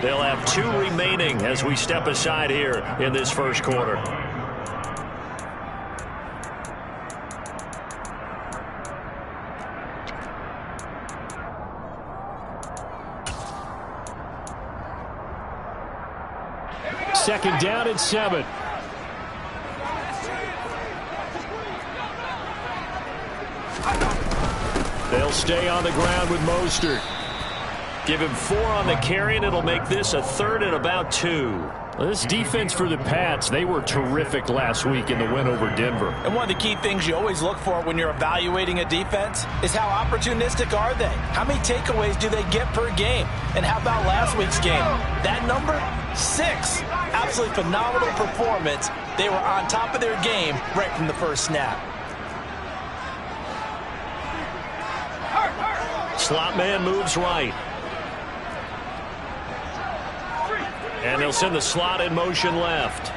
They'll have 2 remaining as we step aside here in this first quarter. Second down and 7. They'll stay on the ground with Mostert. Give him 4 on the carry, and it'll make this a 3rd and about 2. Well, this defense for the Pats, they were terrific last week in the win over Denver. And one of the key things you always look for when you're evaluating a defense is how opportunistic are they? How many takeaways do they get per game? And how about last week's game? That number? 6. Absolutely phenomenal performance. They were on top of their game right from the first snap. Slot man moves right. And they'll send the slot in motion left.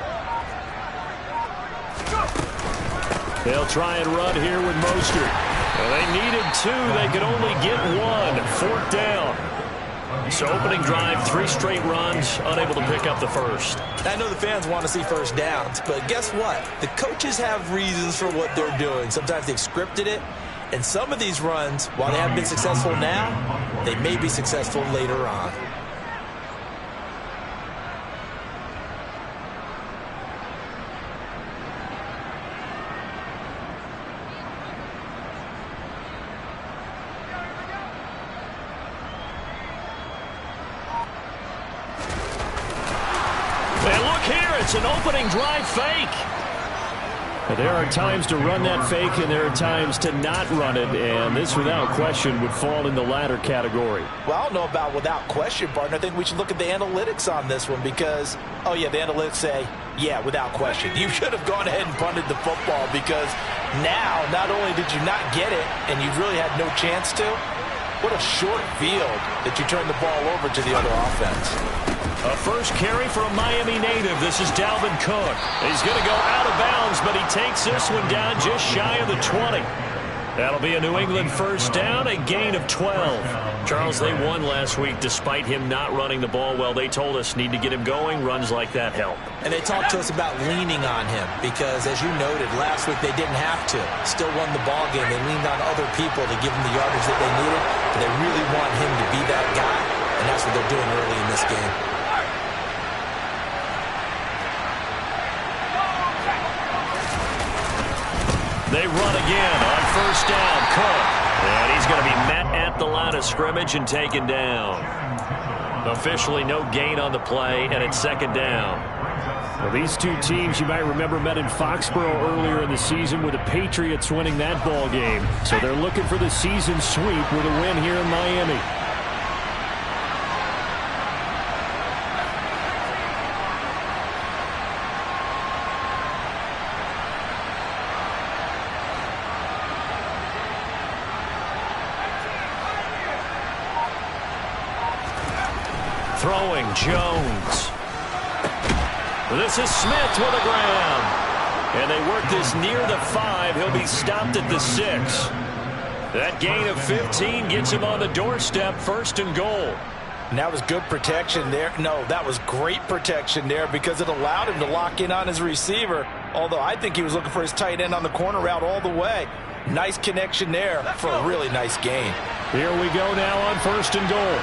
They'll try and run here with Mostert. Well, they needed 2. They could only get 1. 4th down. So opening drive, 3 straight runs, unable to pick up the first. I know the fans want to see first downs, but guess what? The coaches have reasons for what they're doing. Sometimes they've scripted it. And some of these runs, while they haven't been successful now, they may be successful later on. And look here, it's an opening drive fake. There are times to run that fake, and there are times to not run it, and this, without question, would fall in the latter category. Well, I don't know about without question, partner. I think we should look at the analytics on this one because, oh, yeah, the analytics say, yeah, without question. You should have gone ahead and punted the football because now, not only did you not get it, and you really had no chance to, what a short field that you turned the ball over to the other offense. A first carry for a Miami native. This is Dalvin Cook. He's going to go out of bounds, but he takes this one down just shy of the 20. That'll be a New England first down, a gain of 12. Charles, they won last week despite him not running the ball well. They told us need to get him going. Runs like that help. And they talked to us about leaning on him because, as you noted, last week they didn't have to. Still won the ball game. They leaned on other people to give them the yardage that they needed. But they really want him to be that guy, and that's what they're doing early in this game. They run again on first down. Cook. And he's going to be met at the line of scrimmage and taken down. Officially no gain on the play, and it's second down. Well, these two teams, you might remember, met in Foxborough earlier in the season with the Patriots winning that ball game. So they're looking for the season sweep with a win here in Miami. Throwing, Jones. This is Smith to the ground. And they work this near the 5. He'll be stopped at the 6. That gain of 15 gets him on the doorstep, 1st and goal. And that was good protection there. No, that was great protection there because it allowed him to lock in on his receiver. Although I think he was looking for his tight end on the corner route all the way. Nice connection there for a really nice gain. Here we go now on 1st and goal.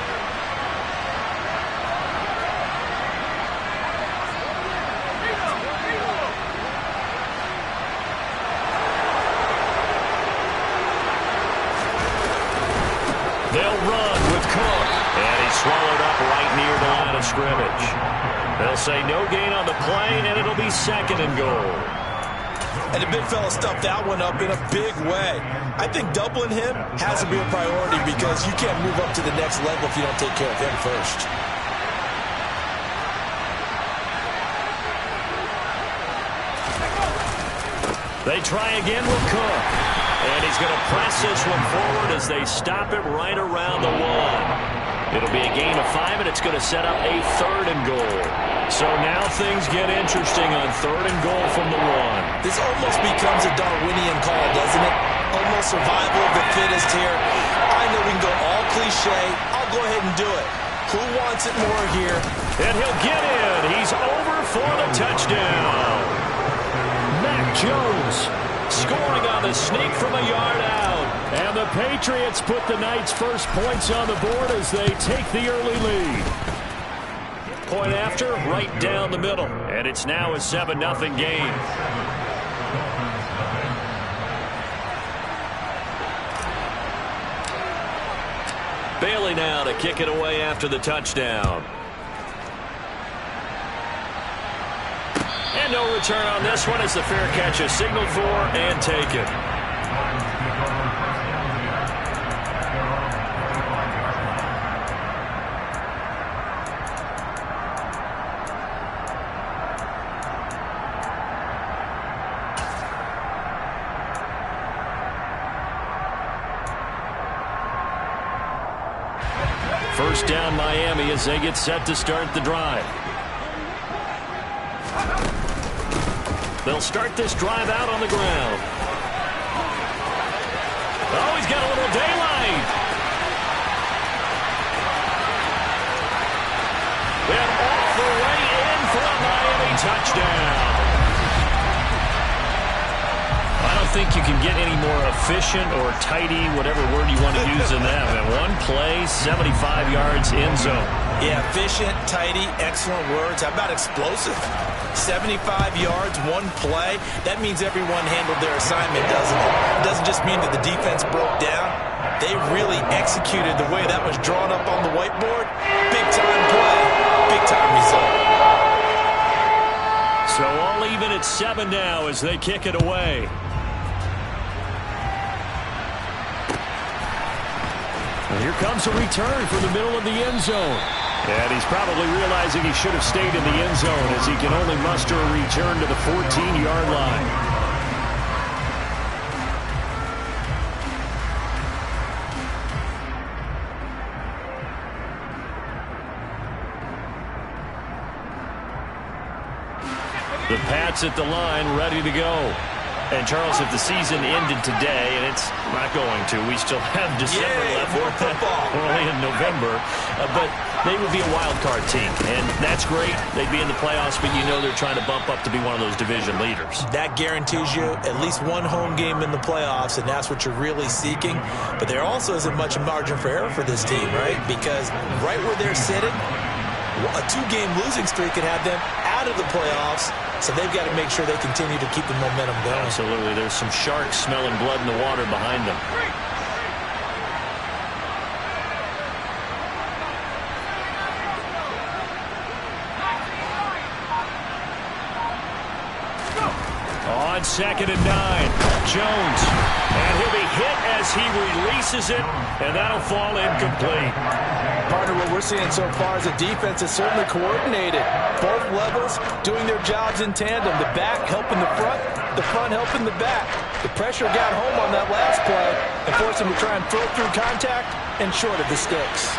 They'll run with Cook. And he's swallowed up right near the line of scrimmage. They'll say no gain on the play, and it'll be 2nd and goal. And the big fella stuffed that one up in a big way. I think doubling him has to be a priority because you can't move up to the next level if you don't take care of him first. They try again with Cook. And he's going to press this one forward as they stop it right around the 1. It'll be a gain of 5, and it's going to set up a 3rd and goal. So now things get interesting on 3rd and goal from the 1. This almost becomes a Darwinian call, doesn't it? Almost survival of the fittest here. I know we can go all cliche. I'll go ahead and do it. Who wants it more here? And he'll get in. He's over for the touchdown. Mac Jones Scoring on the sneak from a yard out. And the Patriots put the night's first points on the board as they take the early lead. Point after, right down the middle. And it's now a 7-0 game. Bailey now to kick it away after the touchdown. And no return on this one as the fair catch is signaled for and taken. First down Miami as they get set to start the drive. They'll start this drive out on the ground. Oh, he's got a little daylight. And off the way in for a Miami touchdown. I don't think you can get any more efficient or tidy, whatever word you want to use in that. And one play, 75 yards, end zone. Yeah, efficient, tidy, excellent words. How about explosive? 75 yards, one play. That means everyone handled their assignment, doesn't it? It doesn't just mean that the defense broke down. They really executed the way that was drawn up on the whiteboard. Big-time play, big-time result. So all even at 7 now as they kick it away. And here comes a return from the middle of the end zone. And he's probably realizing he should have stayed in the end zone as he can only muster a return to the 14-yard line. The Pats at the line, ready to go. And, Charles, if the season ended today, and it's not going to, we still have December left. More football. We're only in November. But they would be a wild card team. And that's great. They'd be in the playoffs, but you know they're trying to bump up to be one of those division leaders. That guarantees you at least one home game in the playoffs, and that's what you're really seeking. But there also isn't much margin for error for this team, right? Because right where they're sitting, a 2-game losing streak could have them out of the playoffs. So they've got to make sure they continue to keep the momentum going. Absolutely. There's some sharks smelling blood in the water behind them. On 2nd and 9, Jones. And he'll be hit as he releases it, and that'll fall incomplete. Partner, what we're seeing so far is the defense is certainly coordinated. Both levels doing their jobs in tandem. The back helping the front helping the back. The pressure got home on that last play and forced him to try and throw through contact and short of the sticks.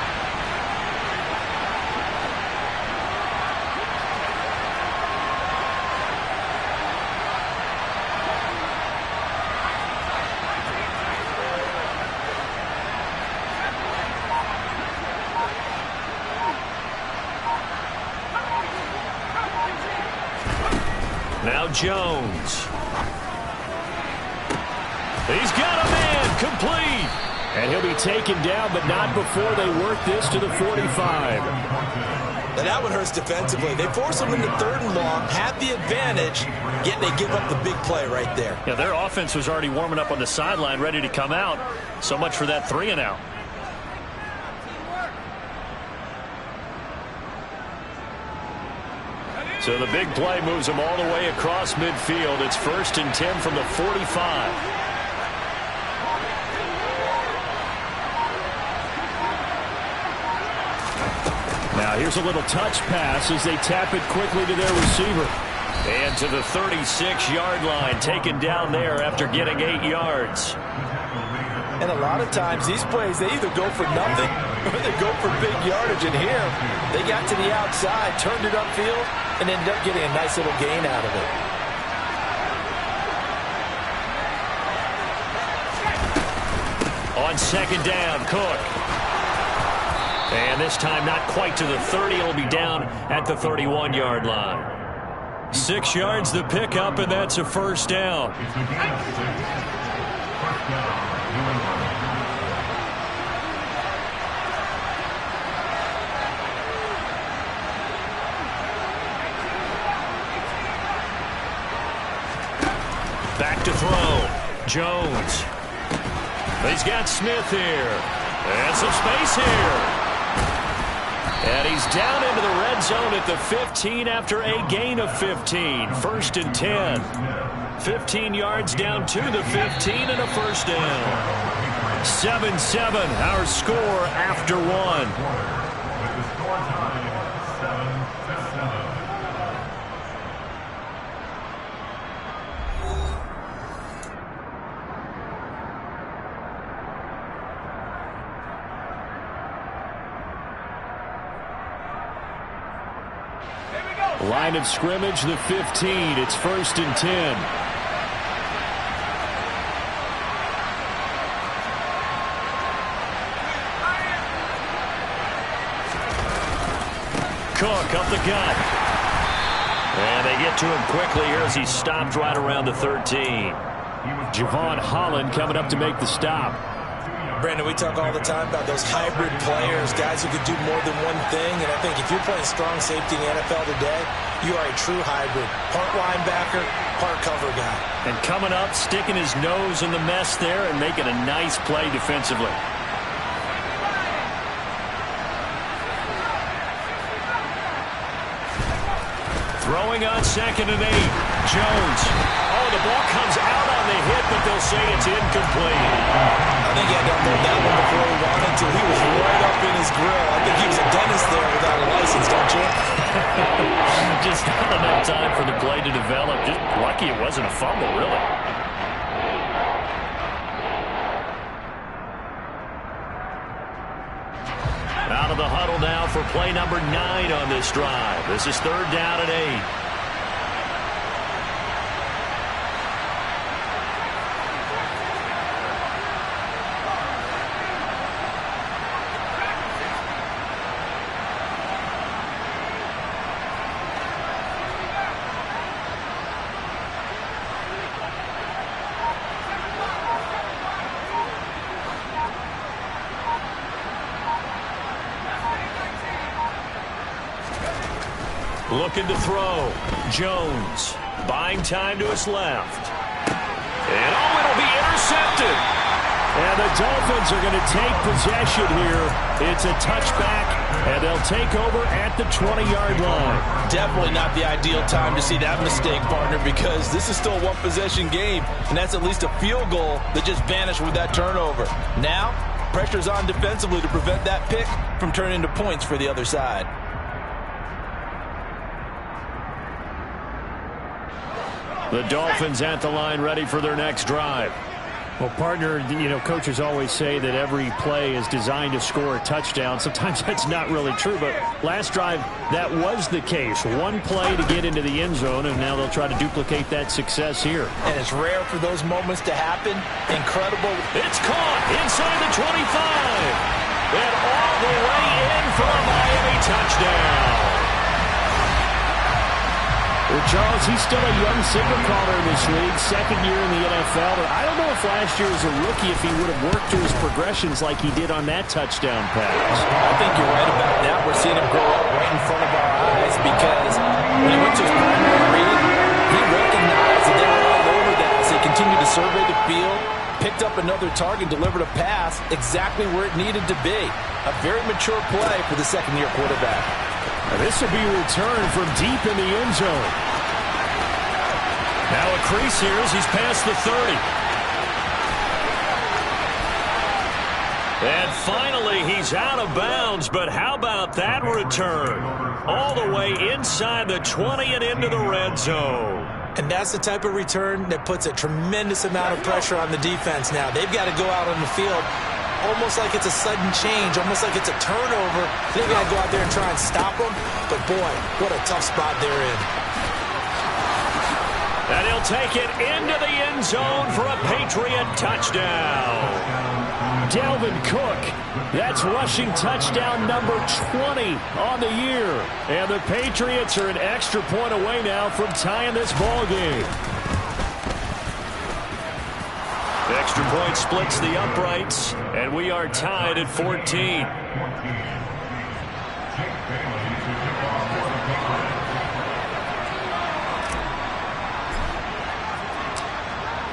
Now Jones. He's got a man complete. And he'll be taken down, but not before they work this to the 45. And that one hurts defensively. They force him into 3rd and long, have the advantage, yet they give up the big play right there. Yeah, their offense was already warming up on the sideline, ready to come out. So much for that 3-and-out. So the big play moves them all the way across midfield. It's 1st and 10 from the 45. Now here's a little touch pass as they tap it quickly to their receiver. And to the 36-yard line, taken down there after getting 8 yards. And a lot of times these plays, they either go for nothing or they go for big yardage. And here, they got to the outside, turned it upfield, and ended up getting a nice little gain out of it. On 2nd down, Cook. And this time not quite to the 30. It'll be down at the 31-yard line. 6 yards the pickup, and that's a first down. Back to throw. Jones. He's got Smith here. And some space here. And he's down into the red zone at the 15 after a gain of 15. First and 10. 15 yards down to the 15 and a first down. 7-7, our score after one. Line of scrimmage, the 15. It's first and 10. Cook up the gut. And they get to him quickly here as he stopped right around the 13. Javon Holland coming up to make the stop. Brandon, we talk all the time about those hybrid players, guys who could do more than one thing. And I think if you're playing strong safety in the NFL today, you are a true hybrid. Part linebacker, part cover guy. And coming up, sticking his nose in the mess there and making a nice play defensively. Throwing on 2nd and 8. Jones. Oh, the ball comes out on the hit, but they'll say it's incomplete. I think he had to unload that one before he wanted to. He was right up in his grill. I think he was a dentist there without a license, don't you? Just not enough time for the play to develop. Just lucky it wasn't a fumble, really. Out of the huddle now for play number 9 on this drive. This is 3rd down and 8. Looking to throw. Jones buying time to his left. And oh, it'll be intercepted. And the Dolphins are going to take possession here. It's a touchback, and they'll take over at the 20-yard line. Definitely not the ideal time to see that mistake, partner, because this is still a one-possession game, and that's at least a field goal that just vanished with that turnover. Now, pressure's on defensively to prevent that pick from turning into points for the other side. The Dolphins at the line ready for their next drive. Well, partner, you know, coaches always say that every play is designed to score a touchdown. Sometimes that's not really true, but last drive, that was the case. One play to get into the end zone, and now they'll try to duplicate that success here. And it's rare for those moments to happen. Incredible. It's caught inside the 25. And all the way in for a Miami touchdown. Well, Charles, he's still a young signal caller in this league, 2nd year in the NFL. But I don't know if last year as a rookie, if he would have worked through his progressions like he did on that touchdown pass. I think you're right about that. We're seeing him grow up right in front of our eyes because when he went to his primary read, he recognized that they were all over that as he continued to survey the field, picked up another target, delivered a pass exactly where it needed to be. A very mature play for the second-year quarterback. Now this will be returned from deep in the end zone. Now a crease here as he's past the 30. And finally, he's out of bounds, but how about that return? All the way inside the 20 and into the red zone. And that's the type of return that puts a tremendous amount of pressure on the defense now. They've got to go out on the field almost like it's a sudden change, almost like it's a turnover. They've got to go out there and try and stop them. But, boy, what a tough spot they're in. And he'll take it into the end zone for a Patriot touchdown. Dalvin Cook. That's rushing touchdown number 20 on the year. And the Patriots are an extra point away now from tying this ball game. The extra point splits the uprights, and we are tied at 14.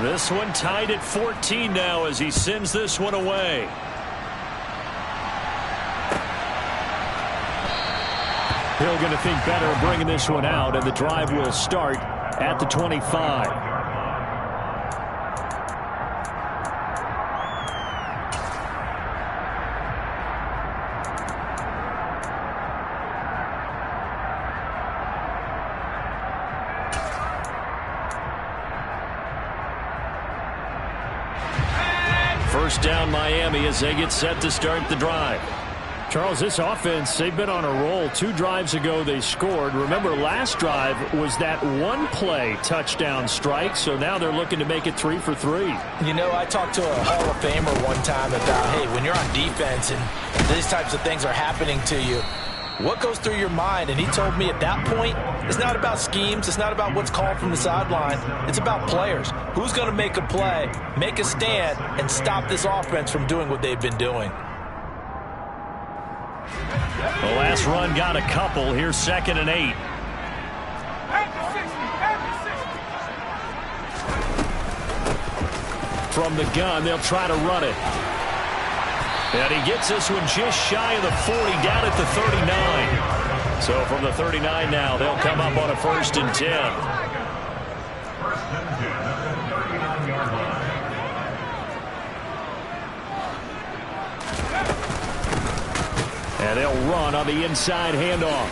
This one tied at 14 now as he sends this one away. Hill going to think better of bringing this one out, and the drive will start at the 25. First down Miami as they get set to start the drive. Charles, this offense, they've been on a roll. 2 drives ago they scored. Remember, last drive was that one-play touchdown strike, so now they're looking to make it 3 for 3. You know, I talked to a Hall of Famer one time about, hey, when you're on defense and these types of things are happening to you, what goes through your mind? And he told me at that point, it's not about schemes. It's not about what's called from the sideline. It's about players. Who's going to make a play, make a stand, and stop this offense from doing what they've been doing? The last run got a couple. Here's 2nd and 8. From the gun, they'll try to run it. And he gets this one just shy of the 40, down at the 39. So from the 39 now, they'll come up on a 1st and 10. And they'll run on the inside handoff.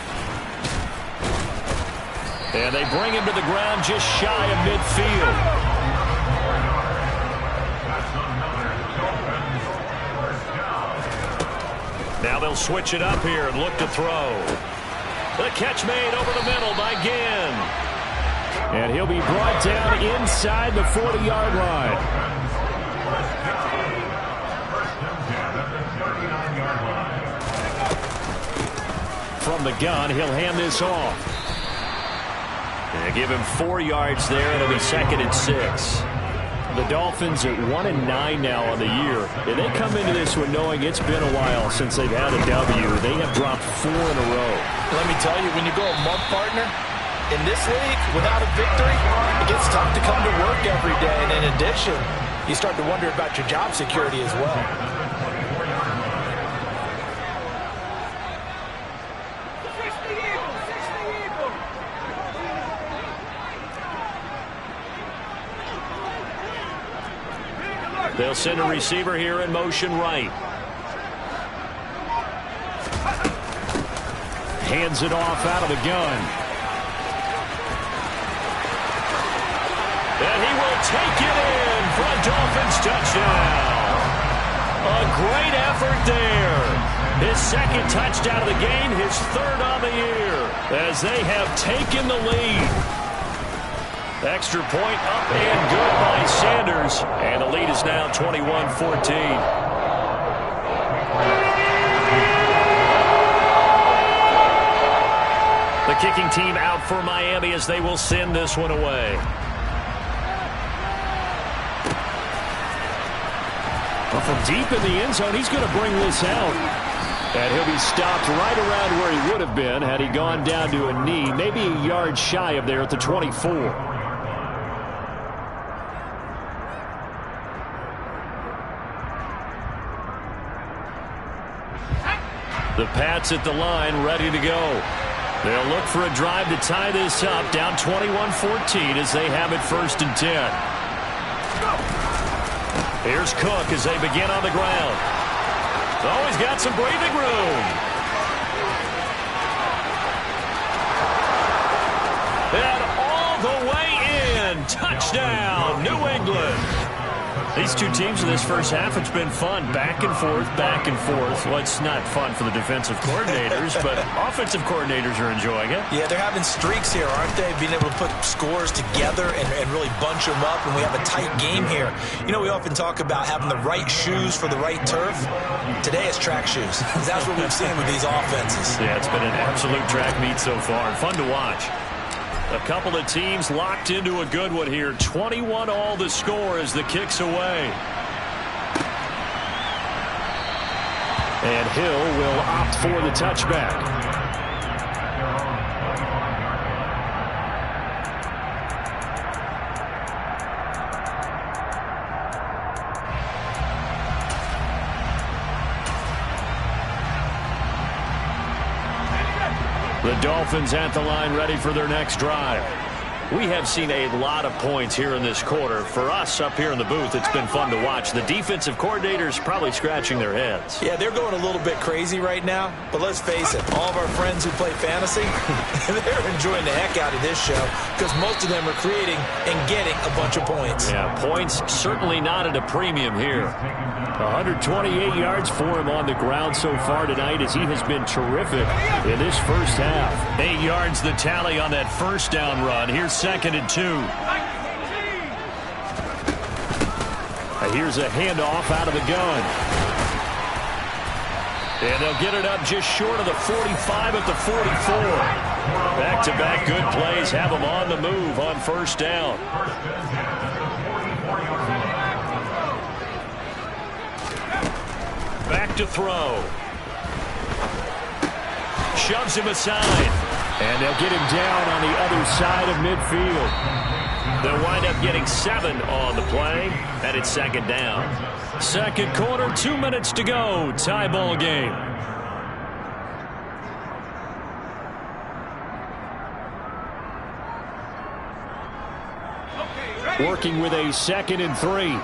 And they bring him to the ground just shy of midfield. Now they'll switch it up here and look to throw. The catch made over the middle by Ginn. And he'll be brought down inside the 40-yard line. From the gun, he'll hand this off. They give him 4 yards there. It'll be 2nd and 6. The Dolphins at 1-9 now on the year. And they come into this one knowing it's been a while since they've had a W. They have dropped 4 in a row. Let me tell you, when you go a month, partner, in this league, without a victory, it gets tough to come to work every day. And in addition, you start to wonder about your job security as well. They'll send a receiver here in motion right. Hands it off out of the gun. And he will take it in for a Dolphins touchdown. A great effort there. His 2nd touchdown of the game, his 3rd on the year, as they have taken the lead. Extra point up and good by Sanders. And the lead is now 21-14. The kicking team out for Miami as they will send this one away. Well, from deep in the end zone, he's going to bring this out. And he'll be stopped right around where he would have been had he gone down to a knee, maybe a yard shy of there at the 24. The Pats at the line, ready to go. They'll look for a drive to tie this up, down 21-14 as they have it 1st and 10. Here's Cook as they begin on the ground. Oh, he's got some breathing room. And all the way in. Touchdown, New England. These two teams in this first half, it's been fun. Back and forth, back and forth. Well, it's not fun for the defensive coordinators, but offensive coordinators are enjoying it. Yeah, they're having streaks here, aren't they? Being able to put scores together and really bunch them up, and we have a tight game here. You know, we often talk about having the right shoes for the right turf. Today it's track shoes. That's what we've seen with these offenses. Yeah, it's been an absolute track meet so far, and fun to watch. A couple of teams locked into a good one here. 21-all the score as the kick's away. And Hill will opt for the touchback. The Dolphins at the line ready for their next drive. We have seen a lot of points here in this quarter. For us up here in the booth, it's been fun to watch. The defensive coordinators probably scratching their heads. Yeah, they're going a little bit crazy right now. But let's face it, all of our friends who play fantasy, they're enjoying the heck out of this show because most of them are creating and getting a bunch of points. Yeah, points certainly not at a premium here. 128 yards for him on the ground so far tonight as he has been terrific in this first half. 8 yards the tally on that first down run. Here's 2nd and 2. Here's a handoff out of the gun. And they'll get it up just short of the 45 at the 44. Back-to-back good plays have them on the move on first down. Back to throw. Shoves him aside. And they'll get him down on the other side of midfield. They'll wind up getting 7 on the play, and it's 2nd down. Second quarter, 2 minutes to go. Tie ball game. Working with a 2nd and 3.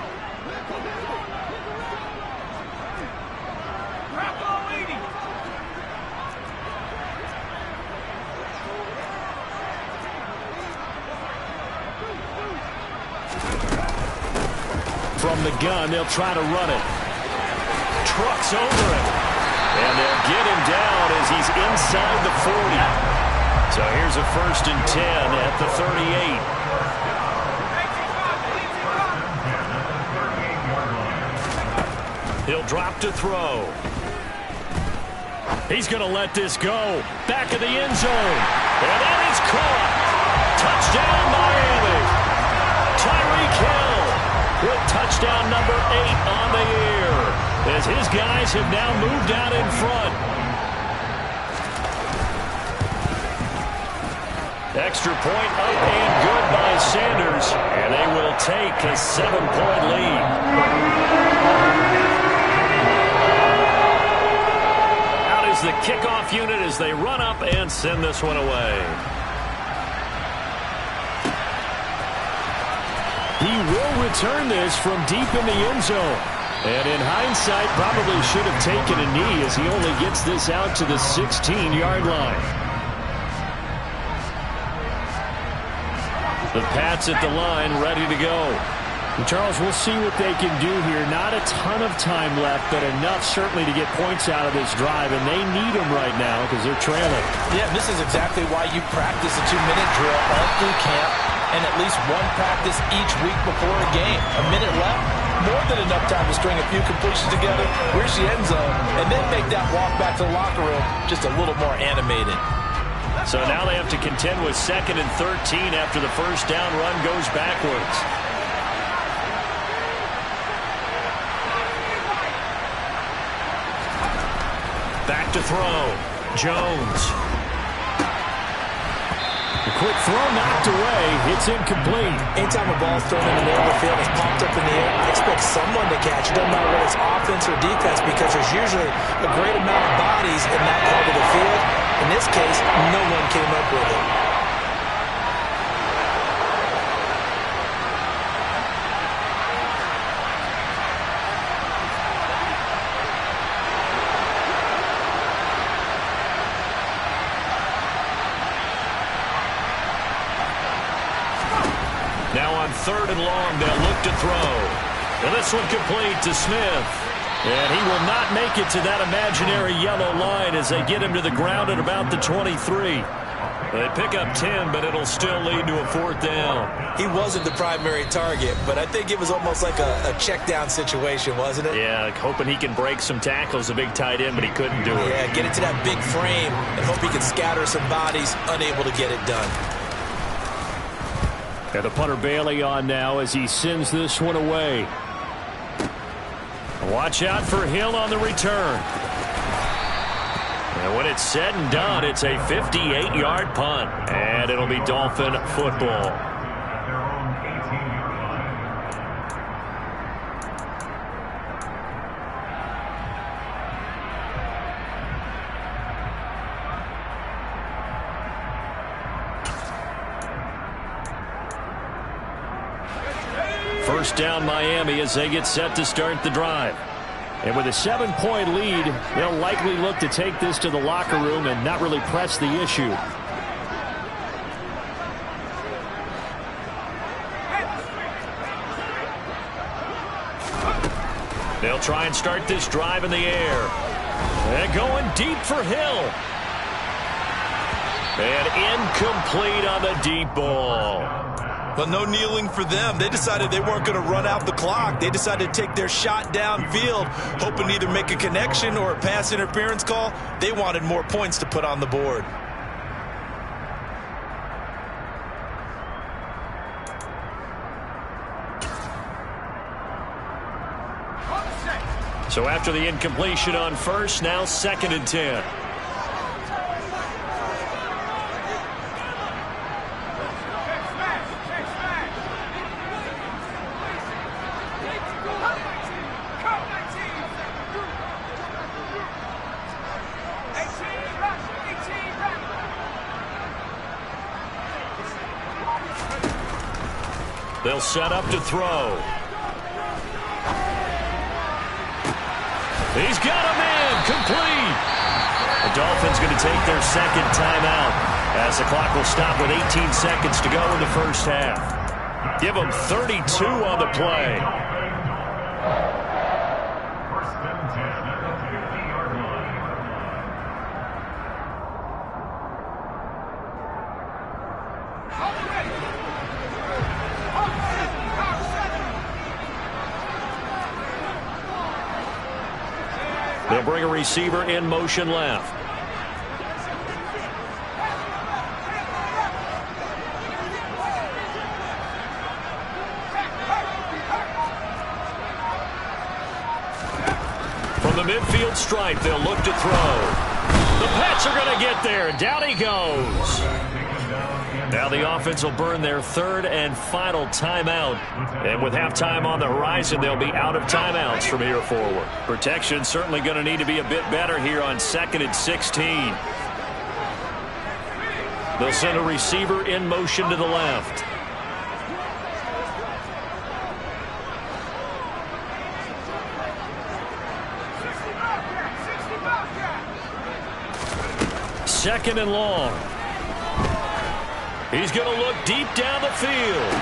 From the gun, they'll try to run it. Trucks over it. And they'll get him down as he's inside the 40. So here's a 1st and 10 at the 38. He'll drop to throw. He's going to let this go. Back of the end zone. And that is caught. Touchdown, Miami. Tyreek Hill with touchdown number 8 on the year as his guys have now moved out in front. Extra point up and good by Sanders, and they will take a 7-point lead. Out is the kickoff unit as they run up and send this one away. He will return this from deep in the end zone. And in hindsight, probably should have taken a knee as he only gets this out to the 16-yard line. The Pats at the line ready to go. And Charles, we'll see what they can do here. Not a ton of time left, but enough certainly to get points out of this drive. And they need them right now because they're trailing. Yeah, this is exactly why you practice a 2-minute drill all through camp and at least one practice each week before a game. A minute left, more than enough time to string a few completions together, reach the end zone, and then make that walk back to the locker room just a little more animated. So now they have to contend with 2nd and 13 after the first down run goes backwards. Back to throw. Jones. A quick throw knocked away. It's incomplete. Anytime a ball's thrown in the middle of the field, it's popped up in the air, I expect someone to catch it. Doesn't matter whether it's offense or defense because there's usually a great amount of bodies in that part of the field. In this case, no one came up with it. Now on 3rd and long, they'll look to throw. And this one complete to Smith. And he will not make it to that imaginary yellow line as they get him to the ground at about the 23. They pick up 10, but it'll still lead to a 4th down. He wasn't the primary target, but I think it was almost like a check down situation, wasn't it? Yeah, hoping he can break some tackles, a big tight end, but he couldn't do it. Yeah, get into that big frame and hope he can scatter some bodies, unable to get it done. Got the punter Bailey on now as he sends this one away. Watch out for Hill on the return. And when it's said and done, it's a 58-yard punt. And it'll be Dolphin football. First down Miami as they get set to start the drive. And with a 7-point lead, they'll likely look to take this to the locker room and not really press the issue. They'll try and start this drive in the air. And going deep for Hill. And incomplete on the deep ball. But no kneeling for them. They decided they weren't going to run out the clock. They decided to take their shot downfield, hoping to either make a connection or a pass interference call. They wanted more points to put on the board. So after the incompletion on first, now 2nd and 10. They'll set up to throw. He's got a man complete. The Dolphins going to take their 2nd timeout as the clock will stop with 18 seconds to go in the first half. Give them 32 on the play. They'll bring a receiver in motion left. From the midfield stripe, they'll look to throw. The Pats are going to get there. Down he goes. Now the offense will burn their 3rd and final timeout. And with halftime on the horizon, they'll be out of timeouts from here forward. Protection certainly going to need to be a bit better here on 2nd and 16. They'll send a receiver in motion to the left. Second and long. He's going to look deep down the field.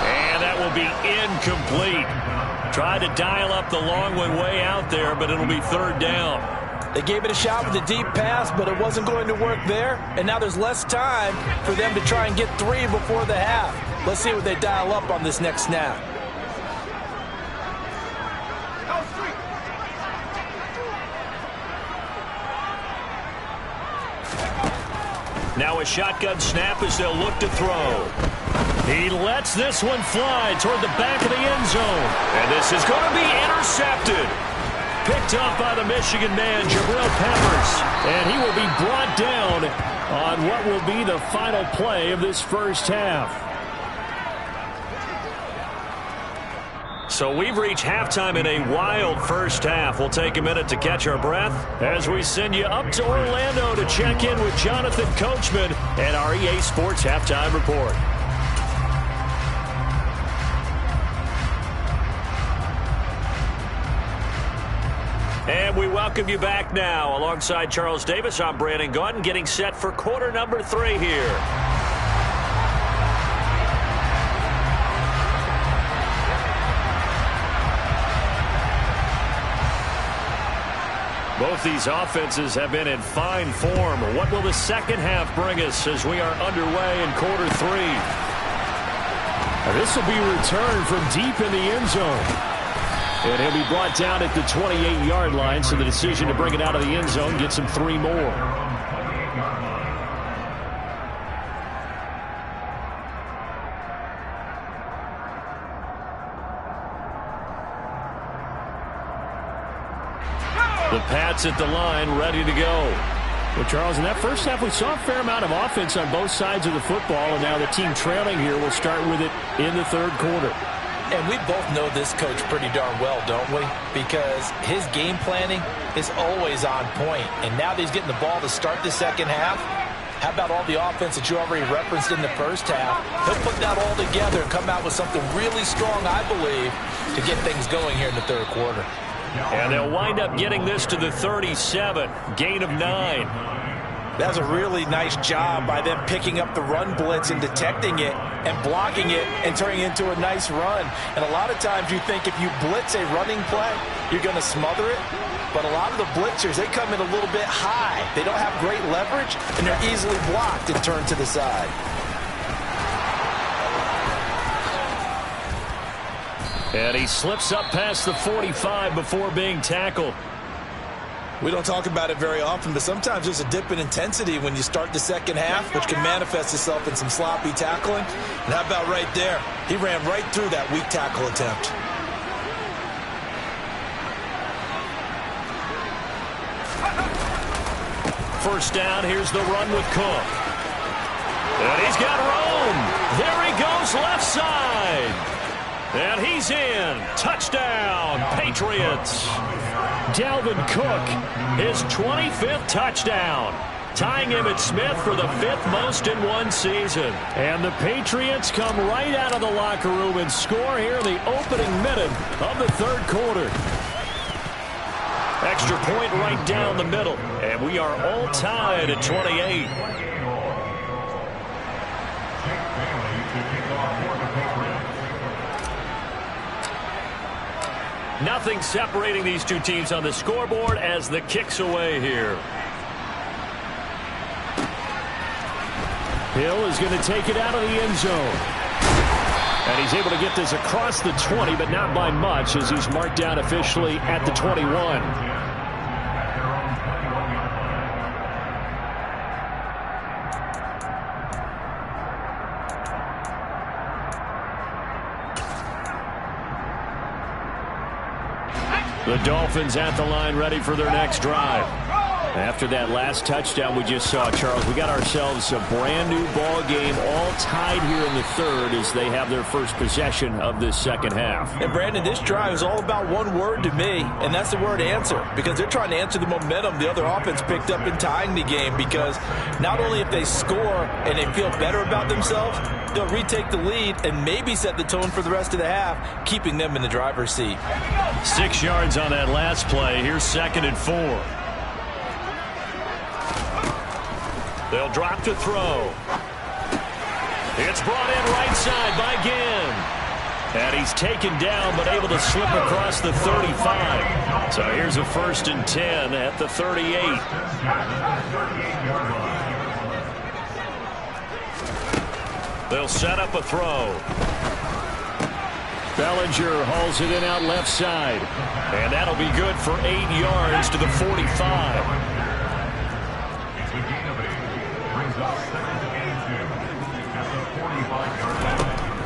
And that will be incomplete. Tried to dial up the long one way out there, but it'll be 3rd down. They gave it a shot with a deep pass, but it wasn't going to work there. And now there's less time for them to try and get 3 before the half. Let's see what they dial up on this next snap. Now a shotgun snap as they'll look to throw. He lets this one fly toward the back of the end zone. And this is going to be intercepted. Picked up by the Michigan man, Jabril Peppers. And he will be brought down on what will be the final play of this first half. So we've reached halftime in a wild first half. We'll take a minute to catch our breath as we send you up to Orlando to check in with Jonathan Coachman and our EA Sports Halftime Report. And we welcome you back now. Alongside Charles Davis, I'm Brandon Gaudin, getting set for quarter number 3 here. Both these offenses have been in fine form. What will the second half bring us as we are underway in quarter 3? This will be returned from deep in the end zone. And he'll be brought down at the 28-yard line, so the decision to bring it out of the end zone gets him 3 more. The Pats at the line, ready to go. Well, Charles, in that first half, we saw a fair amount of offense on both sides of the football, and now the team trailing here will start with it in the third quarter. And we both know this coach pretty darn well, don't we? Because his game planning is always on point. And now that he's getting the ball to start the second half, how about all the offense that you already referenced in the first half? He'll put that all together and come out with something really strong, I believe, to get things going here in the third quarter. And they'll wind up getting this to the 37, gain of 9. That's a really nice job by them picking up the run blitz and detecting it and blocking it and turning it into a nice run. And a lot of times you think if you blitz a running play, you're going to smother it. But a lot of the blitzers, they come in a little bit high. They don't have great leverage, and they're easily blocked and turned to the side. And he slips up past the 45 before being tackled. We don't talk about it very often, but sometimes there's a dip in intensity when you start the second half, which can manifest itself in some sloppy tackling. And how about right there? He ran right through that weak tackle attempt. First down, here's the run with Cook. And he's got room. There he goes, left side. And he's in. Touchdown, Patriots. Dalvin Cook, his 25th touchdown, tying him at Smith for the 5th most in one season. And the Patriots come right out of the locker room and score here in the opening minute of the third quarter. Extra point right down the middle. And we are all tied at 28. Nothing separating these two teams on the scoreboard as the kick's away here. Hill is going to take it out of the end zone. And he's able to get this across the 20, but not by much as he's marked down officially at the 21. The Dolphins at the line ready for their next drive. After that last touchdown we just saw, Charles, we got ourselves a brand new ball game all tied here in the third as they have their first possession of this second half. And Brandon, this drive is all about one word to me, and that's the word answer, because they're trying to answer the momentum the other offense picked up in tying the game, because not only if they score and they feel better about themselves, they'll retake the lead and maybe set the tone for the rest of the half, keeping them in the driver's seat. 6 yards on that last play. Here's 2nd and 4. They'll drop to throw. It's brought in right side by Ginn. And he's taken down but able to slip across the 35. So here's a 1st and 10 at the 38. They'll set up a throw. Bellinger hauls it in out left side. And that'll be good for 8 yards to the 45.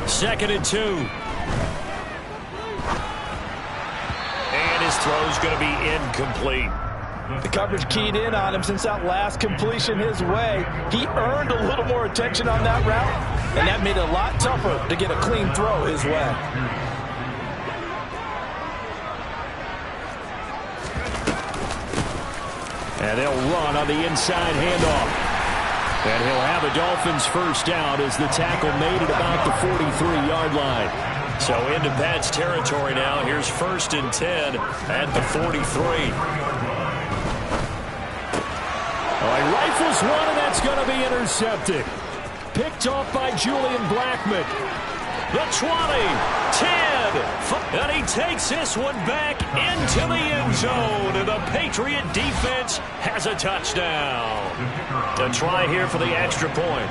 2nd and 2. And his throw's going to be incomplete. The coverage keyed in on him since that last completion his way. He earned a little more attention on that route, and that made it a lot tougher to get a clean throw his way. And they'll run on the inside handoff. And he'll have a Dolphins first down as the tackle made it about the 43-yard line. So into Pat's territory now. Here's 1st and 10 at the 43. He rifles one, and that's going to be intercepted. Picked off by Julian Blackmon. The 20, 10, and he takes this one back into the end zone. And the Patriot defense has a touchdown. A try here for the extra point.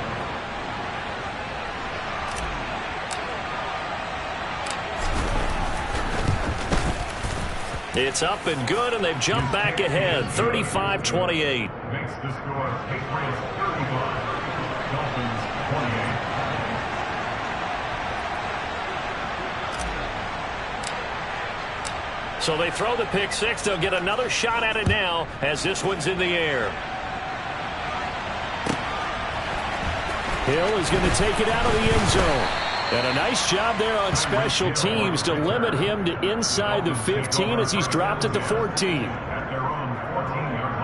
It's up and good, and they've jumped back ahead, 35-28. Makes the score Patriots 35, Dolphins 28. So they throw the pick six. They'll get another shot at it now as this one's in the air. Hill is going to take it out of the end zone. And a nice job there on special teams to limit him to inside the 15 as he's dropped at the 14. At their own 14-yard line.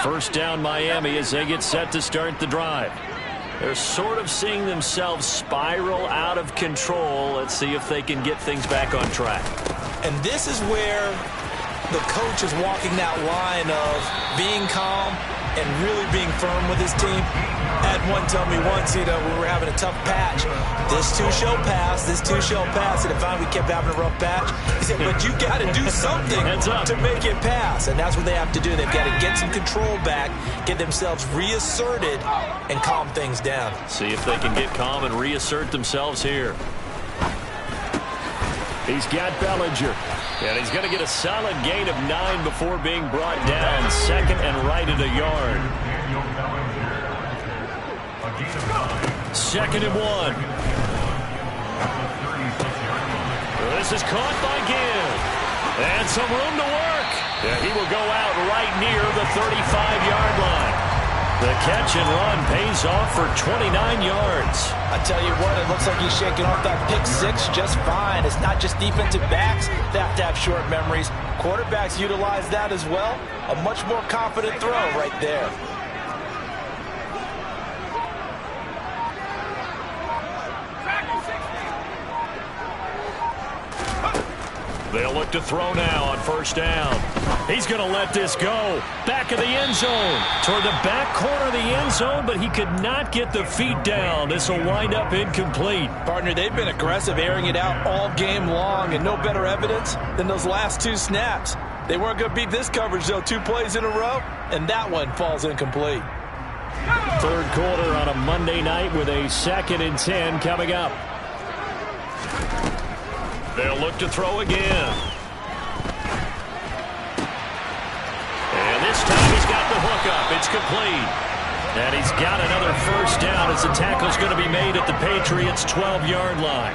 First down Miami as they get set to start the drive. They're sort of seeing themselves spiral out of control. Let's see if they can get things back on track. And this is where the coach is walking that line of being calm and really being firm with his team. Had one tell me once, we were having a tough patch. This too shall pass, this too shall pass. And finally we kept having a rough patch. He said, but you got to do something to make it pass. And that's what they have to do. They've got to get some control back, get themselves reasserted, and calm things down. See if they can get calm and reassert themselves here. He's got Bellinger. And he's going to get a solid gain of 9 before being brought down. Second and right at a yard. Second and 1. This is caught by Gill. And some room to work. Yeah, he will go out right near the 35-yard line. The catch and run pays off for 29 yards. I tell you what, it looks like he's shaking off that pick six just fine. It's not just defensive backs that have to have short memories. Quarterbacks utilize that as well. A much more confident throw right there. They'll look to throw now on first down. He's going to let this go. Back of the end zone. Toward the back corner of the end zone, but he could not get the feet down. This will wind up incomplete. Partner, they've been aggressive, airing it out all game long, and no better evidence than those last two snaps. They weren't going to beat this coverage, though, 2 plays in a row, and that one falls incomplete. Third quarter on a Monday night with a 2nd and 10 coming up. They'll look to throw again. And this time he's got the hook up. It's complete. And he's got another first down as the tackle's going to be made at the Patriots' 12-yard line.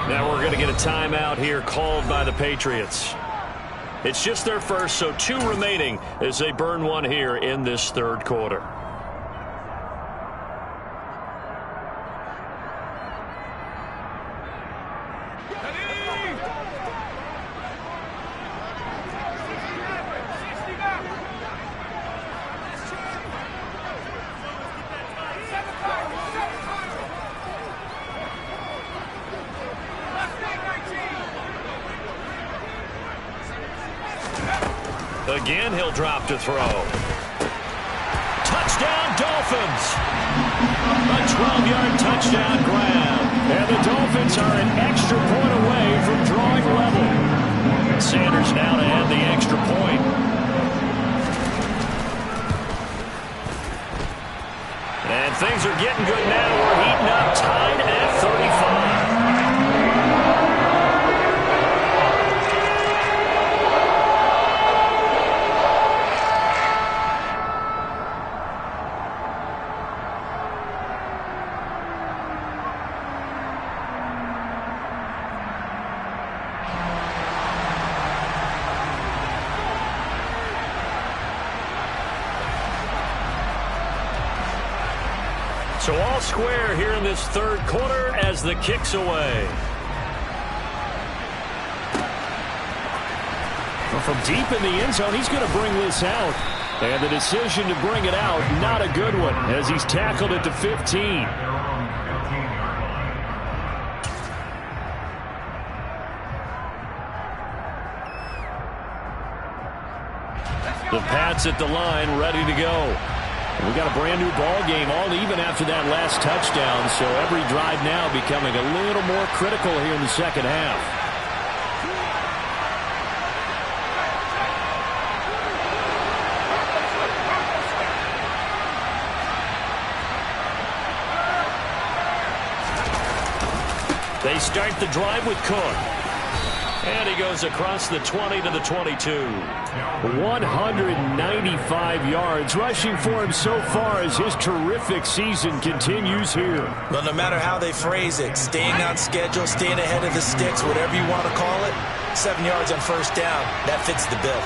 Now we're going to get a timeout here called by the Patriots. It's just their first, so 2 remaining as they burn one here in this third quarter. Again, he'll drop to throw. Touchdown, Dolphins! A 12-yard touchdown grab. And the Dolphins are an extra point away from drawing level. Sanders now to add the extra point. And things are getting good now. We're heating up, tied at 35. So all square here in this third quarter as the kick's away. Well, from deep in the end zone, he's going to bring this out. And the decision to bring it out, not a good one, as he's tackled at the 15. The Pats at the line, ready to go. We got a brand new ball game, all even after that last touchdown, so every drive now becoming a little more critical here in the second half. They start the drive with Cook. And he goes across the 20 to the 22. 195 yards rushing for him so far as his terrific season continues here. Well, no matter how they phrase it, staying on schedule, staying ahead of the sticks, whatever you want to call it, 7 yards on first down, that fits the bill.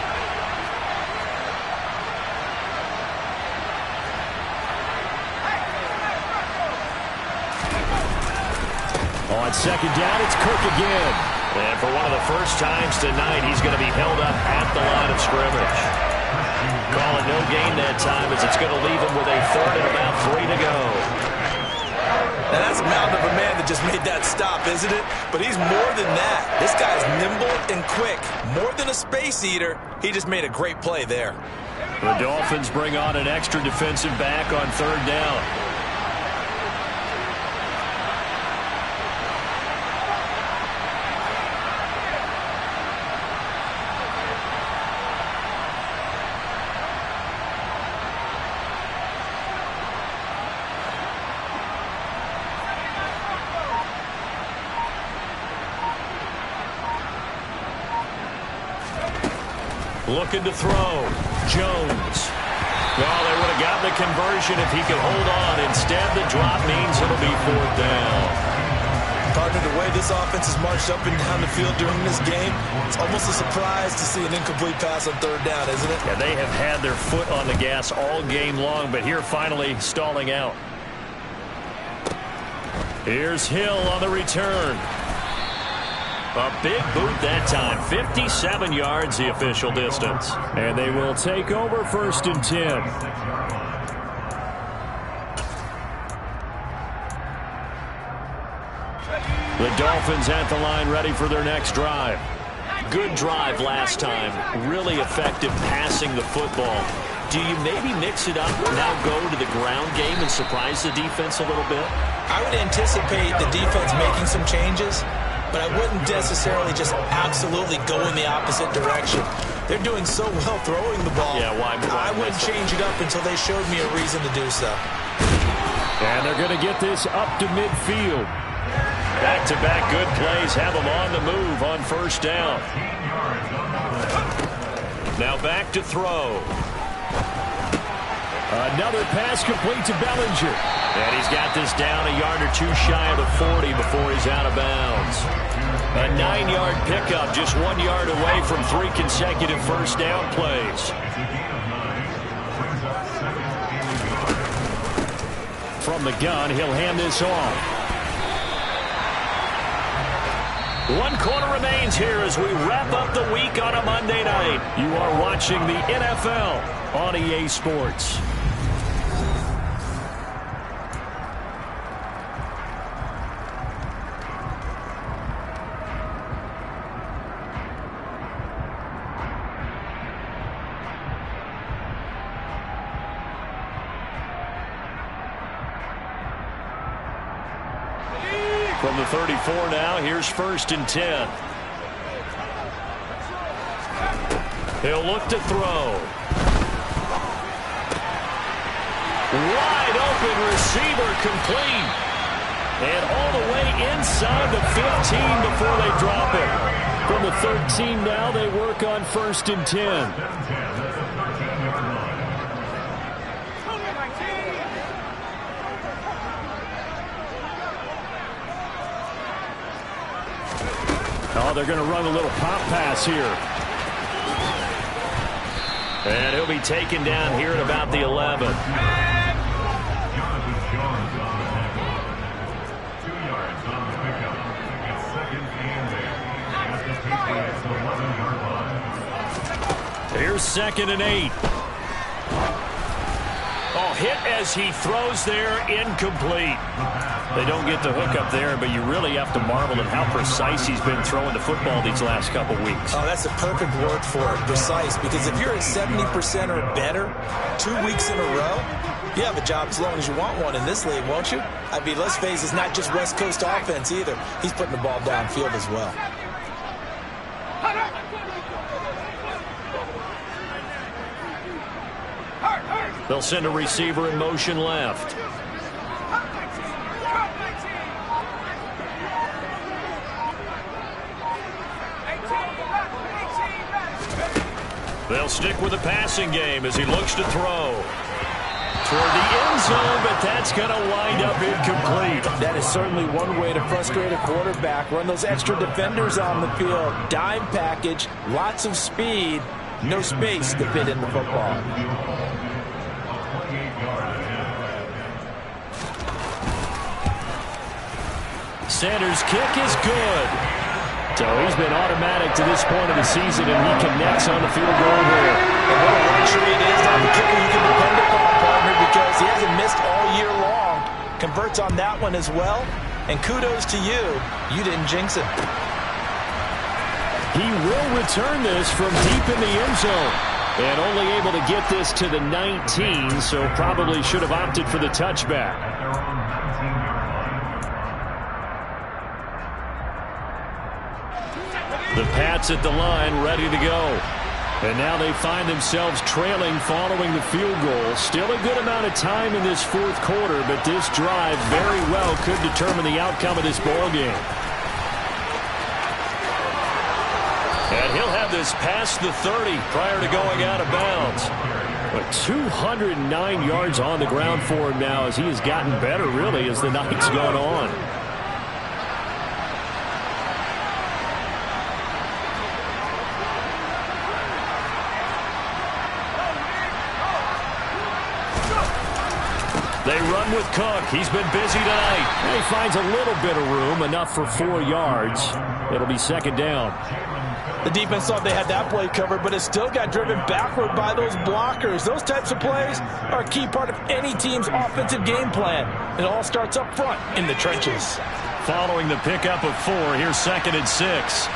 On second down, it's Cook again. And for one of the first times tonight, he's going to be held up at the line of scrimmage. Call it no gain that time, as it's going to leave him with a third and about 3 to go. Now that's a mountain of a man that just made that stop, isn't it? But he's more than that. This guy's nimble and quick. More than a space eater, he just made a great play there. The Dolphins bring on an extra defensive back on third down. Looking to throw. Jones. Well, they would have gotten the conversion if he could hold on. Instead, the drop means it'll be fourth down. Partner, the way this offense has marched up and down the field during this game, it's almost a surprise to see an incomplete pass on third down, isn't it? Yeah, they have had their foot on the gas all game long, but here finally stalling out. Here's Hill on the return. A big boot that time. 57 yards the official distance. And they will take over first and 10. The Dolphins at the line ready for their next drive. Good drive last time. Really effective passing the football. Do you maybe mix it up, now go to the ground game and surprise the defense a little bit? I would anticipate the defense making some changes, but I wouldn't necessarily just absolutely go in the opposite direction. They're doing so well throwing the ball. Yeah, why I wouldn't change it up until they showed me a reason to do so. And they're going to get this up to midfield. Back-to-back good plays have them on the move on first down. Now back to throw. Another pass complete to Bellinger. And he's got this down a yard or two shy of the 40 before he's out of bounds. A 9-yard pickup, just 1 yard away from 3 consecutive first down plays. From the gun, he'll hand this off. 1 quarter remains here as we wrap up the week on a Monday night. You are watching the NFL on EA Sports. From the 34 now, here's first and 10. He'll look to throw. Wide open receiver complete. And all the way inside the 15 before they drop it. From the 13 now, they work on first and 10. Oh, they're going to run a little pop pass here. And he'll be taken down here at about the 11. Here's second and 8. ball hit as he throws there, incomplete. They don't get the hook up there, but you really have to marvel at how precise he's been throwing the football these last couple weeks. Oh, that's the perfect word for it, precise, because if you're at 70% or better 2 weeks in a row, you have a job as long as you want one in this league, won't you? I mean, let's face it, it's not just West Coast offense either. He's putting the ball downfield as well. They'll send a receiver in motion left. They'll stick with the passing game as he looks to throw. Toward the end zone, but that's going to wind up incomplete. That is certainly one way to frustrate a quarterback. Run those extra defenders on the field. Dime package, lots of speed, no space to fit in the football. Sanders' kick is good. So he's been automatic to this point of the season, and he connects on the field goal there. And what a luxury it is to have a kicker you can depend upon, partner, because he hasn't missed all year long. Converts on that one as well. And kudos to you. You didn't jinx it. He will return this from deep in the end zone. And only able to get this to the 19, so probably should have opted for the touchback. The Pats at the line, ready to go. And now they find themselves trailing following the field goal. Still a good amount of time in this fourth quarter, but this drive very well could determine the outcome of this ball game. And he'll have this past the 30 prior to going out of bounds. But 209 yards on the ground for him now as he has gotten better, really, as the night's gone on. They run with Cook. He's been busy tonight. And he finds a little bit of room, enough for 4 yards. It'll be second down. The defense thought they had that play covered, but it still got driven backward by those blockers. Those types of plays are a key part of any team's offensive game plan. It all starts up front in the trenches. Following the pickup of 4, here's 2nd and 6.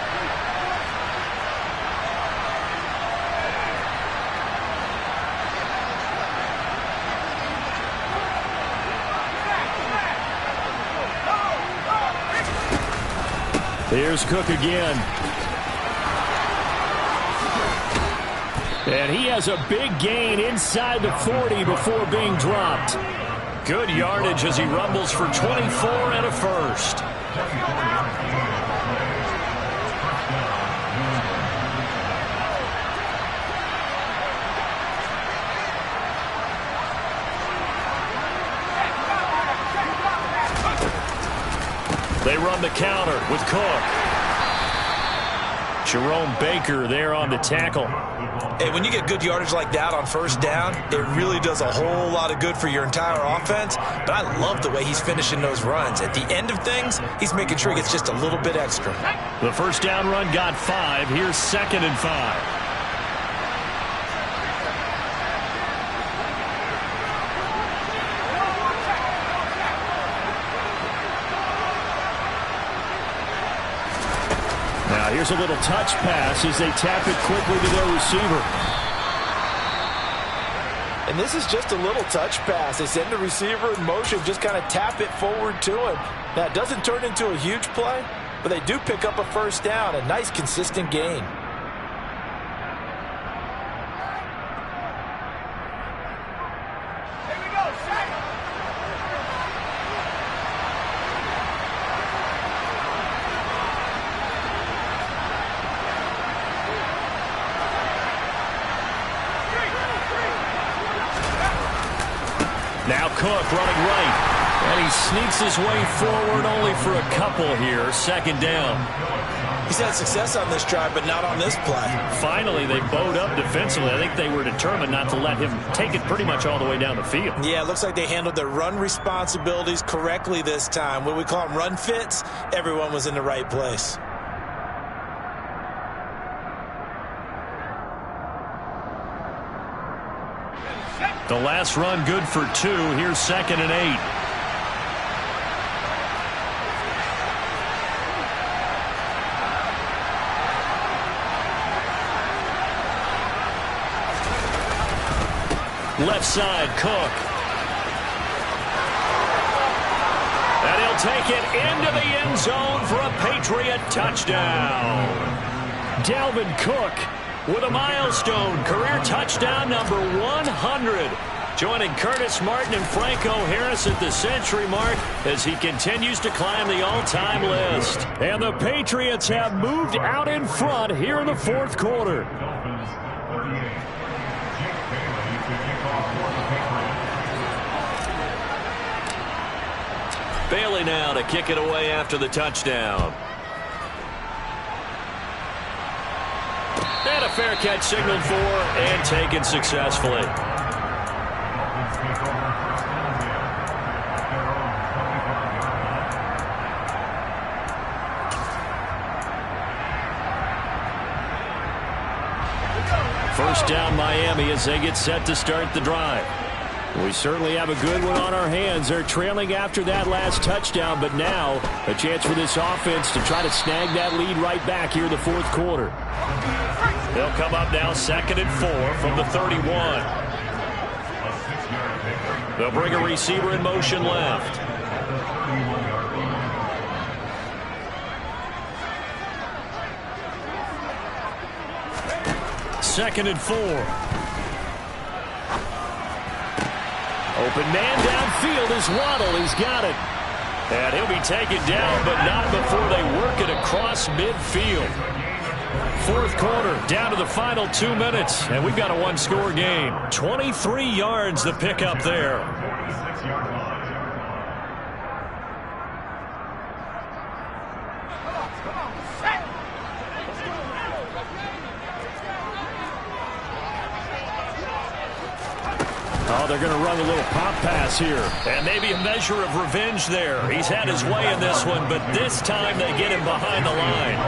Here's Cook again. And he has a big gain inside the 40 before being dropped. Good yardage as he rumbles for 24 and a first. They run the counter with Cook. Jerome Baker there on the tackle. Hey, when you get good yardage like that on first down, it really does a whole lot of good for your entire offense. But I love the way he's finishing those runs. At the end of things, he's making sure he gets just a little bit extra. The first down run got 5. Here's 2nd and 5. Now here's a little touch pass as they tap it quickly to their receiver. And this is just a little touch pass. They send the receiver in motion, just kind of tap it forward to him. Now, it doesn't turn into a huge play, but they do pick up a first down, a nice, consistent gain. Now Cook running right. And he sneaks his way forward only for a couple here. 2nd down. He's had success on this drive, but not on this play. Finally, they bowed up defensively. I think they were determined not to let him take it pretty much all the way down the field. Yeah, it looks like they handled their run responsibilities correctly this time. What we call them run fits, everyone was in the right place. Set. The last run good for 2. Here's 2nd and 8. Left side, Cook. And he'll take it into the end zone for a Patriot touchdown. Dalvin Cook with a milestone career touchdown number 100. Joining Curtis Martin and Franco Harris at the century mark as he continues to climb the all-time list. And the Patriots have moved out in front here in the 4th quarter. Dolphins 38. Jake Bailey to kick off for the Patriots. Bailey now to kick it away after the touchdown. And a fair catch signaled for and taken successfully. Dolphins take over first down here at their own 25-yard line. First down Miami as they get set to start the drive. We certainly have a good one on our hands. They're trailing after that last touchdown, but now a chance for this offense to try to snag that lead right back here in the 4th quarter. They'll come up now 2nd and 4 from the 31. They'll bring a receiver in motion left. 2nd and 4. Open man downfield is Waddle. He's got it. And he'll be taken down, but not before they work it across midfield. 4th quarter, down to the final 2 minutes, and we've got a one-score game. 23 yards the pickup there. 46-yard line. Oh, they're going to run a little pop pass here. And maybe a measure of revenge there. He's had his way in this one, but this time they get him behind the line.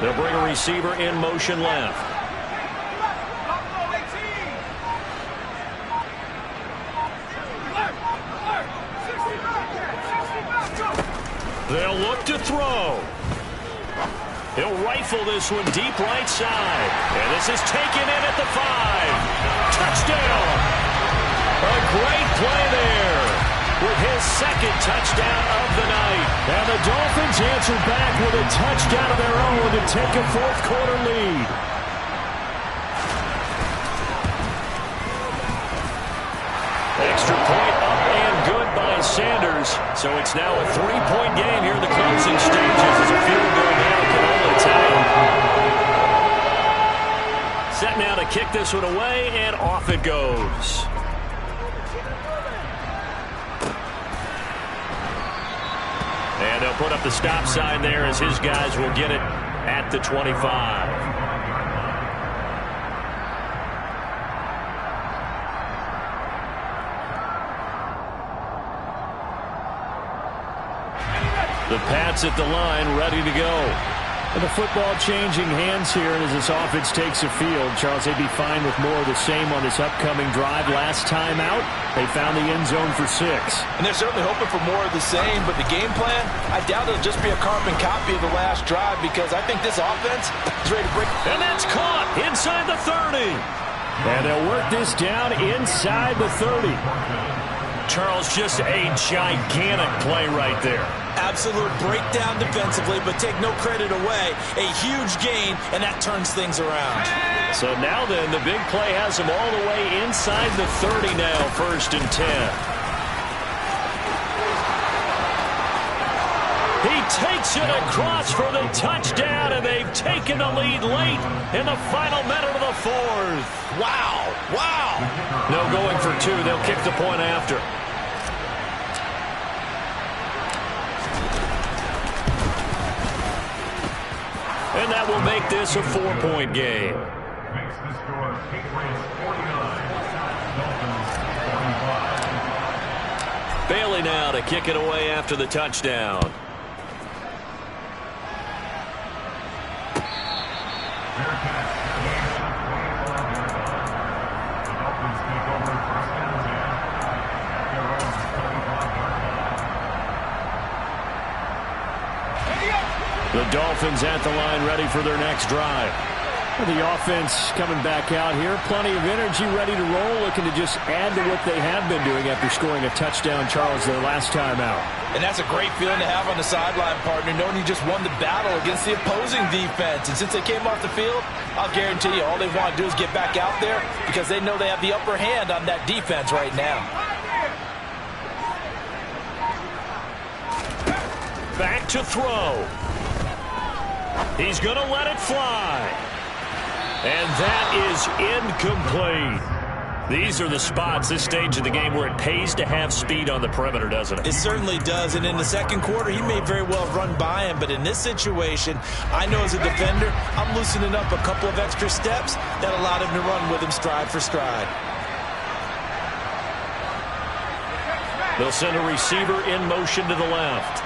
They'll bring a receiver in motion left. They'll look to throw. He'll rifle this one deep right side. And this is taken in at the 5. Touchdown. A great play there with his 2nd touchdown of the night. And the Dolphins answer back with a touchdown of their own to take a 4th quarter lead. Extra point up and good by Sanders. So it's now a 3-point game here in the closing stages as a field goal now can only tie. Set now to kick this one away, and off it goes. And they'll put up the stop sign there as his guys will get it at the 25. The Pats at the line, ready to go. And the football changing hands here as this offense takes the field. Charles, they'd be fine with more of the same on this upcoming drive. Last time out, they found the end zone for 6. And they're certainly hoping for more of the same, but the game plan, I doubt it'll just be a carbon copy of the last drive because I think this offense is ready to break. And that's caught inside the 30. And they'll work this down inside the 30. Charles, just a gigantic play right there. Absolute breakdown defensively, but take no credit away. A huge gain, and that turns things around. So now then, the big play has him all the way inside the 30 now, 1st and 10. He takes it across for the touchdown, and they've taken the lead late in the final minute of the 4th. Wow, wow. No going for 2. They'll kick the point after. And that will make this a 4-point game. Makes the score Patriots 49, Dolphins 25. Bailey now to kick it away after the touchdown. The Dolphins at the line, ready for their next drive. The offense coming back out here. Plenty of energy, ready to roll, looking to just add to what they have been doing after scoring a touchdown, Charles, their last time out. And that's a great feeling to have on the sideline, partner, knowing you just won the battle against the opposing defense. And since they came off the field, I'll guarantee you all they want to do is get back out there because they know they have the upper hand on that defense right now. Back to throw. He's going to let it fly. And that is incomplete. These are the spots, this stage of the game, where it pays to have speed on the perimeter, doesn't it? It certainly does. And in the second quarter, he may very well run by him. But in this situation, I know as a defender, I'm loosening up a couple of extra steps that allowed him to run with him stride for stride. They'll send a receiver in motion to the left.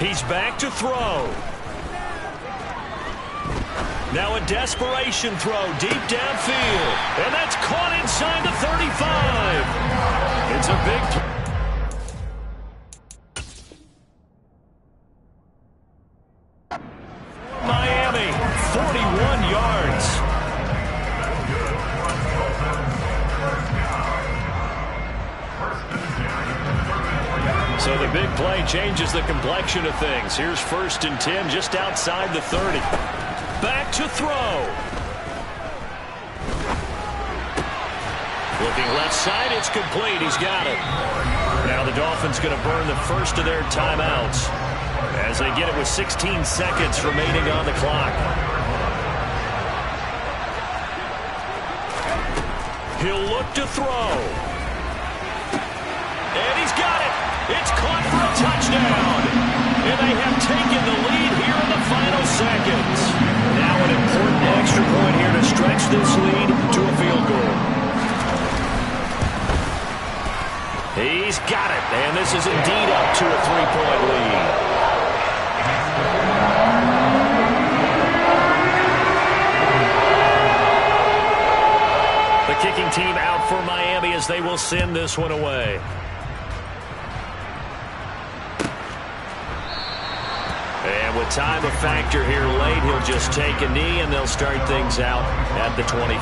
He's back to throw. Now a desperation throw deep downfield. And that's caught inside the 35. It's a big Miami, 41 yards. So the big play changes the complexion of things. Here's 1st and 10 just outside the 30. Back to throw. Looking left side, it's complete. He's got it. Now the Dolphins going to burn the first of their timeouts as they get it with 16 seconds remaining on the clock. He'll look to throw. And he's got it. It's caught for a touchdown. And they have taken the lead here in the final seconds. Now an important extra point here to stretch this lead to a field goal. He's got it. And this is indeed up to a 3-point lead. The kicking team out for Miami as they will send this one away. And with time a factor here late, he'll just take a knee and they'll start things out at the 25.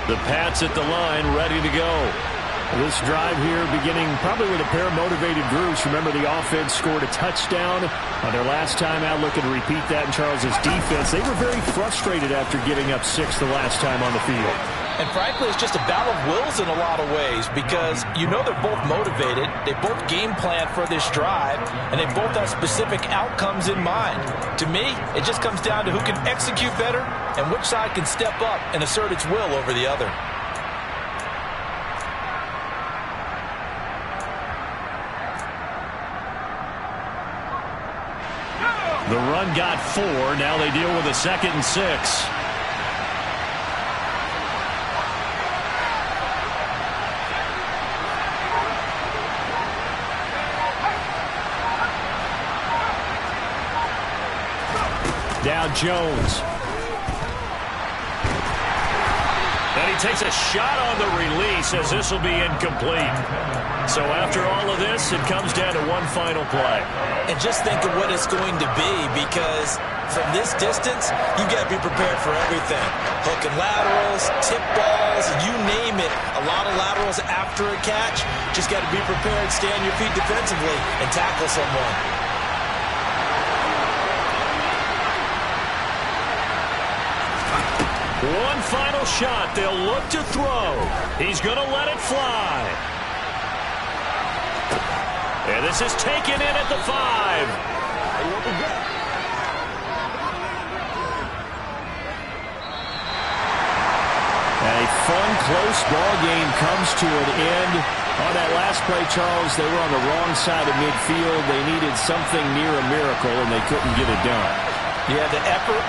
The Pats at the line, ready to go. This drive here beginning probably with a pair of motivated groups. Remember, the offense scored a touchdown on their last time out. Looking to repeat that in Charles's defense. They were very frustrated after giving up 6 the last time on the field. And frankly, it's just a battle of wills in a lot of ways because you know they're both motivated. They both game plan for this drive, and they both have specific outcomes in mind. To me, it just comes down to who can execute better and which side can step up and assert its will over the other. The run got 4. Now they deal with a 2nd and 6. Now Jones. And he takes a shot on the release as this will be incomplete. So after all of this, it comes down to one final play. And just think of what it's going to be because from this distance, you've got to be prepared for everything. Hook and laterals, tip balls, you name it. A lot of laterals after a catch. Just got to be prepared, stay on your feet defensively, and tackle someone. One final shot. They'll look to throw. He's going to let it fly. And this is taken in at the 5. And a fun, close ball game comes to an end. On that last play, Charles, they were on the wrong side of midfield. They needed something near a miracle, and they couldn't get it done. Yeah, the effort,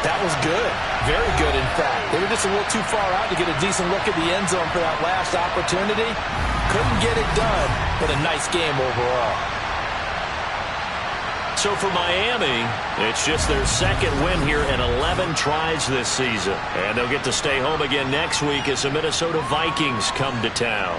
that was good. Very good, in fact. They were just a little too far out to get a decent look at the end zone for that last opportunity. Couldn't get it done, but a nice game overall. So for Miami, it's just their second win here in 11 tries this season. And they'll get to stay home again next week as the Minnesota Vikings come to town.